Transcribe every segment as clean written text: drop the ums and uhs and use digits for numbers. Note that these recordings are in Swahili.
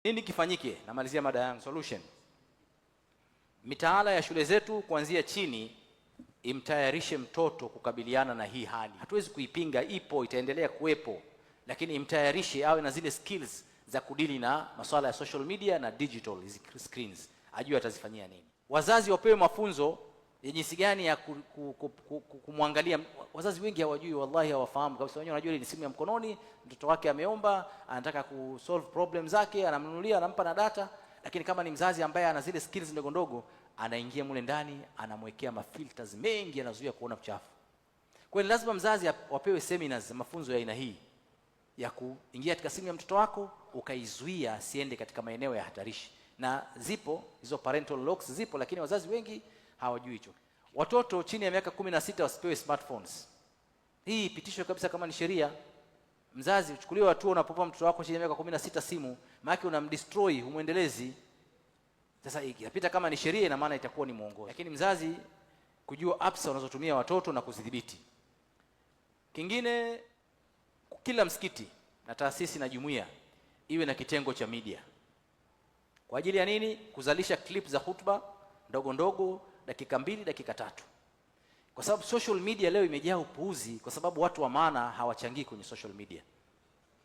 Nini kifanyike? Namalizia mada yangu, solution. Mitaala ya shule zetu kuanzia chini imtayarishe mtoto kukabiliana na hii hali. Hatuwezi kuipinga, ipo, itaendelea kuwepo, lakini imtayarishe awe na zile skills za kudili na masuala ya social media na digital screens, ajue atazifanyia nini. Wazazi wapewe mafunzo ya jinsi gani ya kumwangalia. Wazazi wengi hawajui, wallahi hawafahamu kabisa. Wenyewe wanajua ni simu ya mkononi, mtoto wake ameomba, anataka kusolve problem zake, anamnunulia, anampa na data, lakini kama ni mzazi ambaye ana zile skills ndogo ndogo, anaingia mule ndani, anamwekea mafilters mengi yanazuia kuona uchafu. Kwa hiyo lazima mzazi wapewe seminars, mafunzo ya aina hii ya kuingia katika simu ya mtoto wako ukaizuia asiende katika maeneo ya hatarishi. Na zipo hizo parental locks zipo, lakini wazazi wengi hawajui hicho. Watoto chini ya miaka 16 wasipewe smartphones. Hii pitishwe kabisa kama ni sheria. Mzazi uchukuliwe hatua unapopa mtoto wako chini ya miaka 16 simu, maana unamdestroy, humuendelezi. Sasa ikipita kama ni sheria, ina maana itakuwa ni mwongozo. Lakini mzazi kujua apps wanazotumia watoto na kuzidhibiti. Kingine, kila msikiti na taasisi na jumuiya iwe na kitengo cha media. Kwa ajili ya nini? Kuzalisha clip za hutuba ndogo ndogo, dakika 2, dakika 3. Kwa sababu social media leo imejaa upuuzi, kwa sababu watu wa maana hawachangii kwenye social media.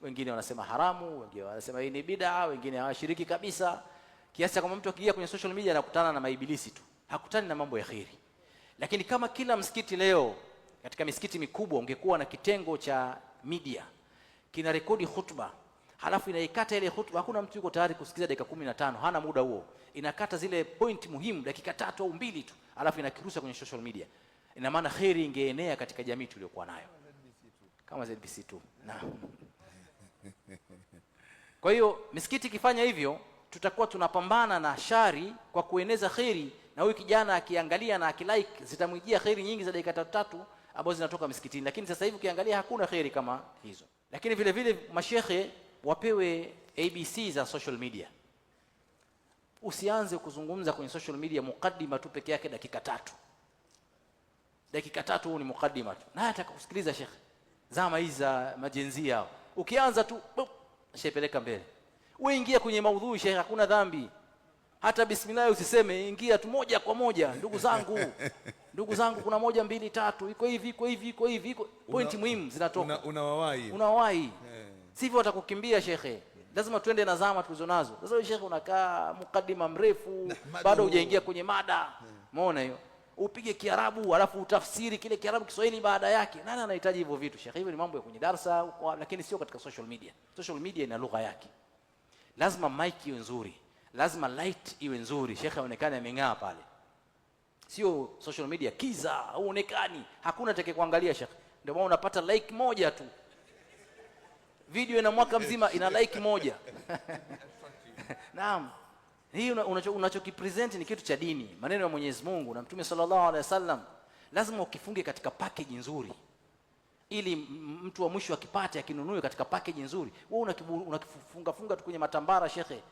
Wengine wanasema haramu, wengine wanasema hii ni bid'a, wengine hawashiriki kabisa. Kiasi kama mtu akiingia kwenye social media anakutana na maibilisi tu, hakutani na mambo ya kheri. Lakini kama kila msikiti leo, katika misikiti mikubwa, ungekuwa na kitengo cha media, kina rekodi hutuba, halafu inaikata ile hutuba, hakuna mtu yuko tayari kusikiza dakika 15, hana muda huo. Inakata zile point muhimu dakika 3 au 2 tu, halafu inakirusha kwenye social media. Ina maana kheri ingeenea katika jamii tuliyokuwa nayo. Kama ZBC2. Naam. Kwa hiyo misikiti ikifanya hivyo, tutakuwa tunapambana na shari kwa kueneza kheri, na huyu kijana akiangalia na akilike zitamwijia kheri nyingi za dakika 3 ambazo zinatoka misikitini. Lakini sasa hivi ukiangalia hakuna kheri kama hizo. Lakini vile vile mashekhe wapewe ABC za social media. Usianze kuzungumza kwenye social media mukaddima tu peke yake dakika 3. Dakika 3 huu ni mukaddima tu. Na nataka kusikiliza shekhe. Zama hizi za majenzi hao. Ukianza tu shepeleka mbele. Wewe ingia kwenye maudhui shekhe, hakuna dhambi. Hata bismillah usiseme, ingia tu moja kwa moja. Ndugu zangu kuna 1 2 3, iko hivi. Pointi muhimu zinatoka. Unawahi. Sivyo watakukimbia shekhe. Lazima tuende na zama tulizonazo. Sasa wewe shekhe unakaa mukaddima mrefu, bado hujaingia kwenye mada. Umeona hiyo? Upige Kiarabu alafu utafsiri kile Kiarabu Kiswahili baada yake. Nani anahitaji hivyo vitu shekhe? Hivyo ni mambo ya kwenye darasa, lakini sio katika social media. Social media ina lugha yake. Lazima mic iwe nzuri, lazima light iwe nzuri, shekhe aonekane ameng'aa pale. Sio social media kiza, huonekani, hakuna atakayekuangalia shekhe. Ndio maana unapata like moja tu. Video ina mwaka mzima ina like moja. Naam. Hii unachokipresent ni kitu cha dini, maneno ya Mwenyezi Mungu na Mtume sallallahu alaihi wasallam. Lazima ukifunge katika package nzuri, ili mtu wa mwisho akipate akinunue katika package nzuri. Wewe unakifunga tu kwenye matambara shekhe,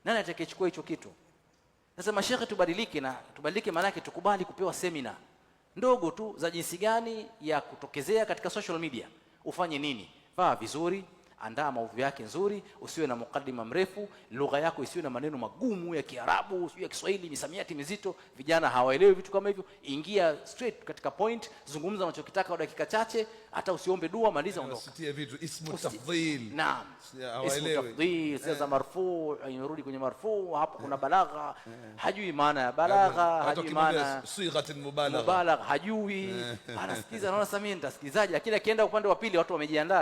nani atakayechukua hicho kitu? Sasa mashekhe tubadilike, maana yake tukubali kupewa seminar ndogo tu za jinsi gani ya kutokezea katika social media. Ufanye nini? Vaa vizuri, andaa maudhui yake nzuri, usiwe na mukaddima mrefu, lugha yako isiwe na maneno magumu ya Kiarabu, ya Kiswahili, misamiati mizito, vijana hawaelewi vitu kama hivyo. Ingia straight katika point, zungumza unachokitaka kwa dakika chache, hata usiombe dua, maliza ondoka. Usitie vitu ismu tafdhil. Naam. Ismu tafdhil, sasa marfu, inarudi kwenye marfu, hapo kuna balagha, hajui maana ya balagha, hajui maana sighatul mubalagha, hajui. Anasikiza, anaona Samia nitasikizaje, lakini akienda upande wa pili watu wamejiandaa.